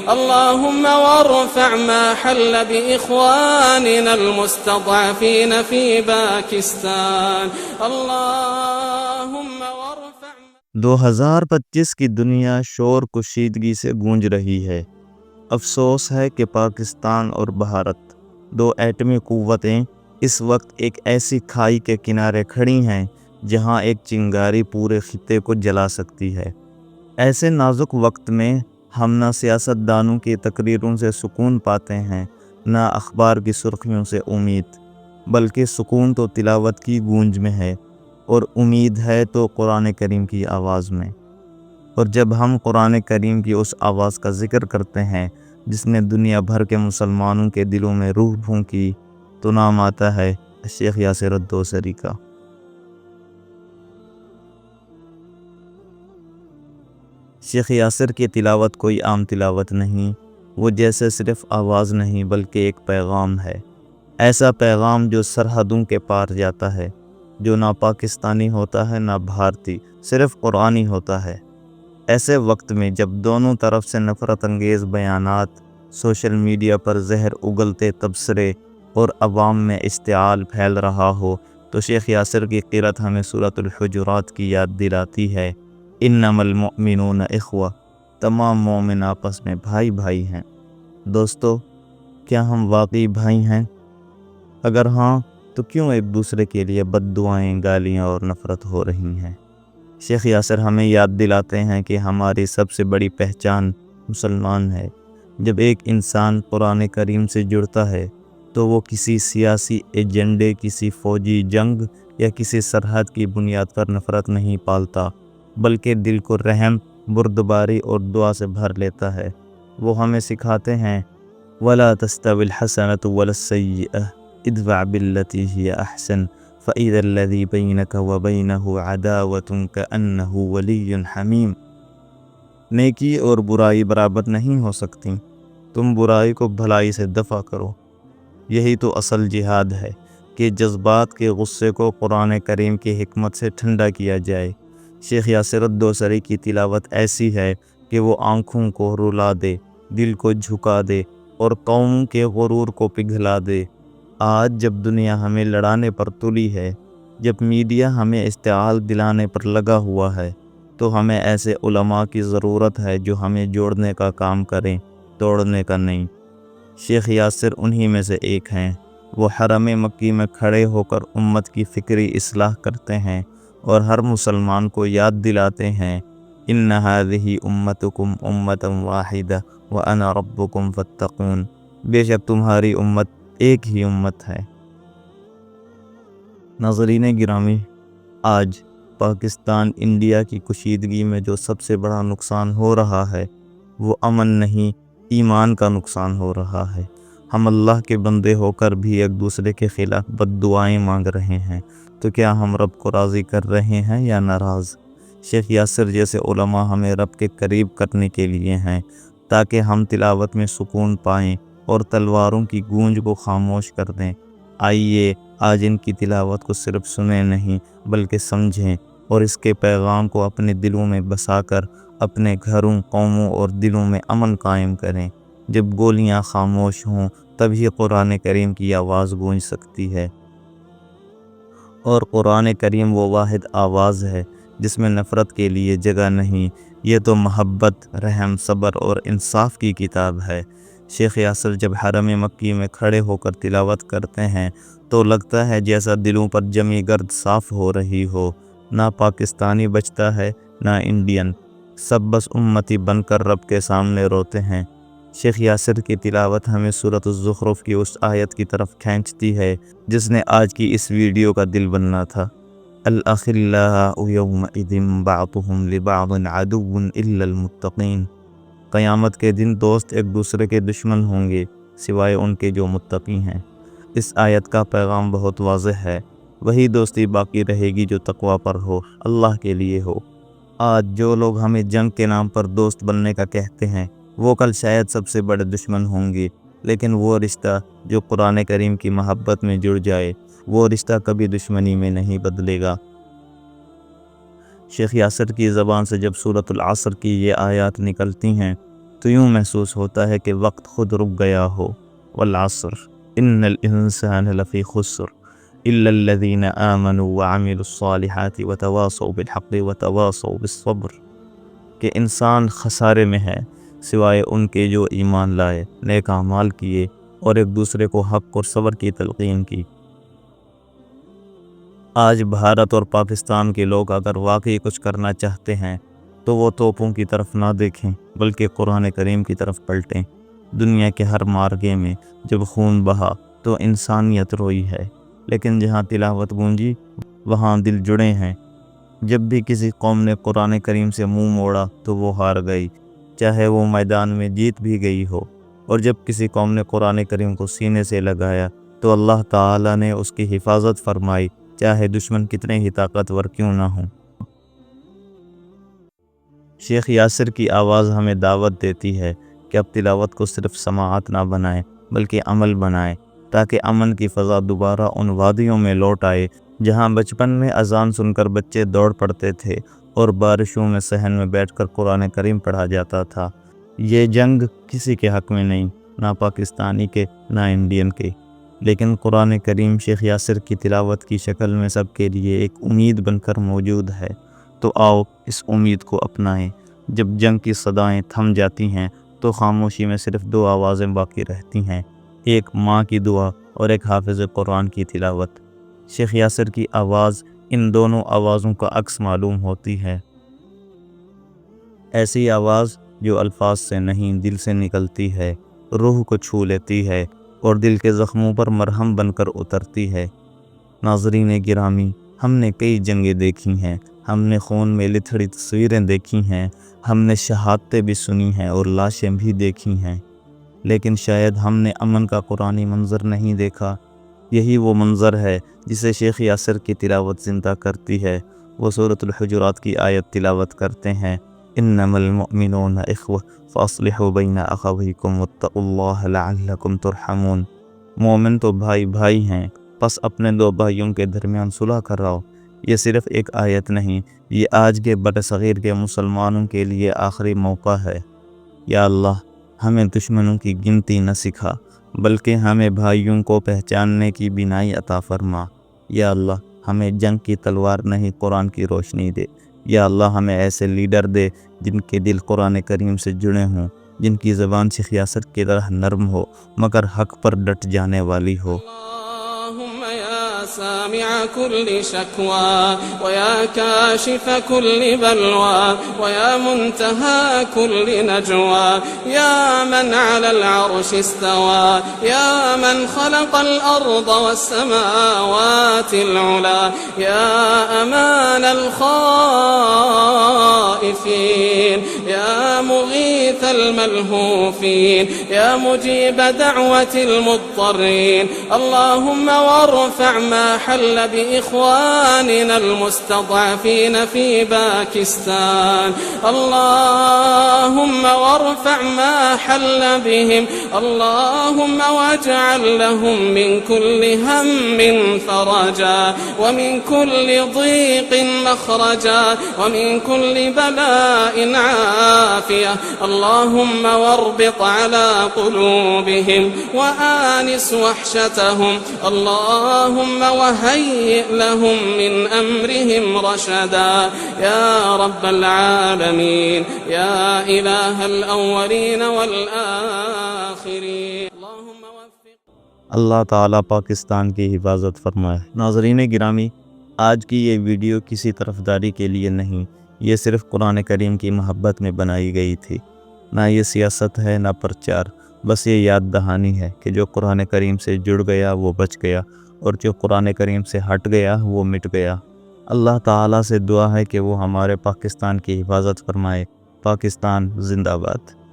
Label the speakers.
Speaker 1: اللهم وارفع ما حل بإخواننا المستضعفين في باكستان اللهم وارفع
Speaker 2: 2025 کی دنیا شور کشیدگی سے گونج رہی ہے۔ افسوس ہے کہ پاکستان اور بھارت، دو ایٹمی قوتیں، اس وقت ایک ایسی کھائی کے کنارے کھڑی ہیں جہاں ایک چنگاری پورے خطے کو جلا سکتی ہے۔ ایسے نازک وقت میں ہم نہ سیاست دانوں کی تقریروں سے سکون پاتے ہیں، نہ اخبار کی سرخیوں سے امید، بلکہ سکون تو تلاوت کی گونج میں ہے، اور امید ہے تو قرآن کریم کی آواز میں۔ اور جب ہم قرآن کریم کی اس آواز کا ذکر کرتے ہیں جس نے دنیا بھر کے مسلمانوں کے دلوں میں روح پھونکی، تو نام آتا ہے شیخ یاسر الدوسری کا۔ شیخ یاسر کی تلاوت کوئی عام تلاوت نہیں، وہ جیسے صرف آواز نہیں بلکہ ایک پیغام ہے، ایسا پیغام جو سرحدوں کے پار جاتا ہے، جو نہ پاکستانی ہوتا ہے نہ بھارتی، صرف قرآنی ہوتا ہے۔ ایسے وقت میں جب دونوں طرف سے نفرت انگیز بیانات، سوشل میڈیا پر زہر اگلتے تبصرے اور عوام میں اشتعال پھیل رہا ہو، تو شیخ یاسر کی قرأت ہمیں سورۃ الحجرات کی یاد دلاتی ہے۔ انما المؤمنون اخوہ، تمام مومن آپس میں بھائی بھائی ہیں۔ دوستو، کیا ہم واقعی بھائی ہیں؟ اگر ہاں تو کیوں ایک دوسرے کے لیے بد دعائیں، گالیاں اور نفرت ہو رہی ہیں؟ شیخ یاسر ہمیں یاد دلاتے ہیں کہ ہماری سب سے بڑی پہچان مسلمان ہے۔ جب ایک انسان قرآن کریم سے جڑتا ہے تو وہ کسی سیاسی ایجنڈے، کسی فوجی جنگ یا کسی سرحد کی بنیاد پر نفرت نہیں پالتا، بلکہ دل کو رحم، بردباری اور دعا سے بھر لیتا ہے۔ وہ ہمیں سکھاتے ہیں وَلَا تَسْتَوِي الْحَسَنَةُ وَلَا السَّيِّئَةُ ادْفَعْ بِالَّتِي هِيَ أَحْسَنُ فَإِذَا الَّذِي بَيْنَكَ وَبَيْنَهُ عَدَاوَةٌ كَأَنَّهُ وَلِيٌّ حَمِيمٌ۔ نیکی اور برائی برابر نہیں ہو سکتی، تم برائی کو بھلائی سے دفع کرو۔ یہی تو اصل جہاد ہے کہ جذبات کے غصے کو قرآن کریم کی حکمت سے ٹھنڈا کیا جائے۔ شیخ یاسر الدوسری کی تلاوت ایسی ہے کہ وہ آنکھوں کو رلا دے، دل کو جھکا دے اور قوم کے غرور کو پگھلا دے۔ آج جب دنیا ہمیں لڑانے پر تلی ہے، جب میڈیا ہمیں اشتعال دلانے پر لگا ہوا ہے، تو ہمیں ایسے علماء کی ضرورت ہے جو ہمیں جوڑنے کا کام کریں، توڑنے کا نہیں۔ شیخ یاسر انہی میں سے ایک ہیں۔ وہ حرم مکی میں کھڑے ہو کر امت کی فکری اصلاح کرتے ہیں اور ہر مسلمان کو یاد دلاتے ہیں ان هذه امتکم امۃ واحدہ وانا ربکم فاتقون، بے شک تمہاری امت ایک ہی امت ہے۔ ناظرین گرامی، آج پاکستان انڈیا کی کشیدگی میں جو سب سے بڑا نقصان ہو رہا ہے وہ امن نہیں، ایمان کا نقصان ہو رہا ہے۔ ہم اللہ کے بندے ہو کر بھی ایک دوسرے کے خلاف بد دعائیں مانگ رہے ہیں، تو کیا ہم رب کو راضی کر رہے ہیں یا ناراض؟ شیخ یاسر جیسے علماء ہمیں رب کے قریب کرنے کے لیے ہیں تاکہ ہم تلاوت میں سکون پائیں اور تلواروں کی گونج کو خاموش کر دیں۔ آئیے آج ان کی تلاوت کو صرف سنیں نہیں بلکہ سمجھیں، اور اس کے پیغام کو اپنے دلوں میں بسا کر اپنے گھروں، قوموں اور دلوں میں امن قائم کریں۔ جب گولیاں خاموش ہوں تبھی قرآن کریم کی آواز گونج سکتی ہے، اور قرآن کریم وہ واحد آواز ہے جس میں نفرت کے لیے جگہ نہیں، یہ تو محبت، رحم، صبر اور انصاف کی کتاب ہے۔ شیخ یاسر جب حرم مکی میں کھڑے ہو کر تلاوت کرتے ہیں تو لگتا ہے جیسا دلوں پر جمی گرد صاف ہو رہی ہو۔ نہ پاکستانی بچتا ہے نہ انڈین، سب بس امتی بن کر رب کے سامنے روتے ہیں۔ شیخ یاسر کی تلاوت ہمیں سورۃ الزخرف کی اس آیت کی طرف کھینچتی ہے جس نے آج کی اس ویڈیو کا دل بننا تھا۔ الأخلاء يومئذ بعضهم لبعض عدو إلا المتقين۔ قیامت کے دن دوست ایک دوسرے کے دشمن ہوں گے سوائے ان کے جو متقی ہیں۔ اس آیت کا پیغام بہت واضح ہے، وہی دوستی باقی رہے گی جو تقوی پر ہو، اللہ کے لیے ہو۔ آج جو لوگ ہمیں جنگ کے نام پر دوست بننے کا کہتے ہیں وہ کل شاید سب سے بڑے دشمن ہوں گے، لیکن وہ رشتہ جو قرآن کریم کی محبت میں جڑ جائے وہ رشتہ کبھی دشمنی میں نہیں بدلے گا۔ شیخ یاسر کی زبان سے جب سورۃ العصر کی یہ آیات نکلتی ہیں تو یوں محسوس ہوتا ہے کہ وقت خود رک گیا ہو۔ والعصر ان الانسان لفی خسر الا الذین آمنوا وعملوا الصالحات وتواصوا بالحق وتواصوا بالصبر، کہ انسان خسارے میں ہے سوائے ان کے جو ایمان لائے، نیک اعمال کیے اور ایک دوسرے کو حق اور صبر کی تلقین کی۔ آج بھارت اور پاکستان کے لوگ اگر واقعی کچھ کرنا چاہتے ہیں تو وہ توپوں کی طرف نہ دیکھیں بلکہ قرآن کریم کی طرف پلٹیں۔ دنیا کے ہر معرکے میں جب خون بہا تو انسانیت روئی ہے، لیکن جہاں تلاوت گونجی وہاں دل جڑے ہیں۔ جب بھی کسی قوم نے قرآن کریم سے منہ موڑا تو وہ ہار گئی، چاہے وہ میدان میں جیت بھی گئی ہو، اور جب کسی قوم نے قرآن کریم کو سینے سے لگایا تو اللہ تعالیٰ نے اس کی حفاظت فرمائی، چاہے دشمن کتنے ہی طاقتور کیوں نہ ہوں۔ شیخ یاسر کی آواز ہمیں دعوت دیتی ہے کہ اب تلاوت کو صرف سماعت نہ بنائیں بلکہ عمل بنائیں، تاکہ امن کی فضا دوبارہ ان وادیوں میں لوٹ آئے جہاں بچپن میں اذان سن کر بچے دوڑ پڑتے تھے اور بارشوں میں صحن میں بیٹھ کر قرآن کریم پڑھا جاتا تھا۔ یہ جنگ کسی کے حق میں نہیں، نہ پاکستانی کے نہ انڈین کے، لیکن قرآن کریم شیخ یاسر کی تلاوت کی شکل میں سب کے لیے ایک امید بن کر موجود ہے۔ تو آؤ اس امید کو اپنائیں۔ جب جنگ کی صدائیں تھم جاتی ہیں تو خاموشی میں صرف دو آوازیں باقی رہتی ہیں، ایک ماں کی دعا اور ایک حافظ قرآن کی تلاوت۔ شیخ یاسر کی آواز ان دونوں آوازوں کا عکس معلوم ہوتی ہے۔ ایسی آواز جو الفاظ سے نہیں دل سے نکلتی ہے، روح کو چھو لیتی ہے اور دل کے زخموں پر مرہم بن کر اترتی ہے۔ ناظرین گرامی، ہم نے کئی جنگیں دیکھی ہیں، ہم نے خون میں لتھڑی تصویریں دیکھی ہیں، ہم نے شہادتیں بھی سنی ہیں اور لاشیں بھی دیکھی ہیں، لیکن شاید ہم نے امن کا قرآنی منظر نہیں دیکھا۔ یہی وہ منظر ہے جسے شیخ یاسر کی تلاوت زندہ کرتی ہے۔ وہ سورۃ الحجرات کی آیت تلاوت کرتے ہیں، انما المؤمنون اخوہ فاصلحوا بین اخویکم واتقوا اللہ لعلکم ترحمون۔ مومن تو بھائی بھائی ہیں، پس اپنے دو بھائیوں کے درمیان صلح کراؤ۔ یہ صرف ایک آیت نہیں، یہ آج کے بر صغیر کے مسلمانوں کے لیے آخری موقع ہے۔ یا اللہ، ہمیں دشمنوں کی گنتی نہ سکھا بلکہ ہمیں بھائیوں کو پہچاننے کی بینائی عطا فرما۔ یا اللہ، ہمیں جنگ کی تلوار نہیں قرآن کی روشنی دے۔ یا اللہ، ہمیں ایسے لیڈر دے جن کے دل قرآن کریم سے جڑے ہوں، جن کی زبان شیخ یاسر کی طرح نرم ہو مگر حق پر ڈٹ جانے والی ہو۔
Speaker 1: اللهم يا سامع كل شكوى ويا كاشف كل بلوى ويا منتهى كل نجوى، يا من على العرش استوى، يا من خلق الأرض والسماوات العلى، يا أمان الخائفين، يا مغيث الملهوفين، يا مجيب دعوة المضطرين، اللهم وارفع ما حل بإخواننا المستضعفين في باكستان، اللهم وارفع ما حل بهم، اللهم واجعل لهم من كل هم فرجا ومن كل ضيق مخرجا ومن كل بلاء عافية، اللهم واربط على قلوبهم وآنس وحشتهم، اللهم وهيئ لهم من أمرهم رشدا، يا رب العالمين، يا إله الأولين والآخرين، اللهم وفق۔
Speaker 2: اللہ تعالیٰ پاکستان کی حفاظت فرمائے۔ ناظرین گرامی، آج کی یہ ویڈیو کسی طرفداری کے لیے نہیں، یہ صرف قرآن کریم کی محبت میں بنائی گئی تھی۔ نہ یہ سیاست ہے نہ پرچار، بس یہ یاد دہانی ہے کہ جو قرآن کریم سے جڑ گیا وہ بچ گیا، اور جو قرآن کریم سے ہٹ گیا وہ مٹ گیا۔ اللہ تعالیٰ سے دعا ہے کہ وہ ہمارے پاکستان کی حفاظت فرمائے۔ پاکستان زندہ باد۔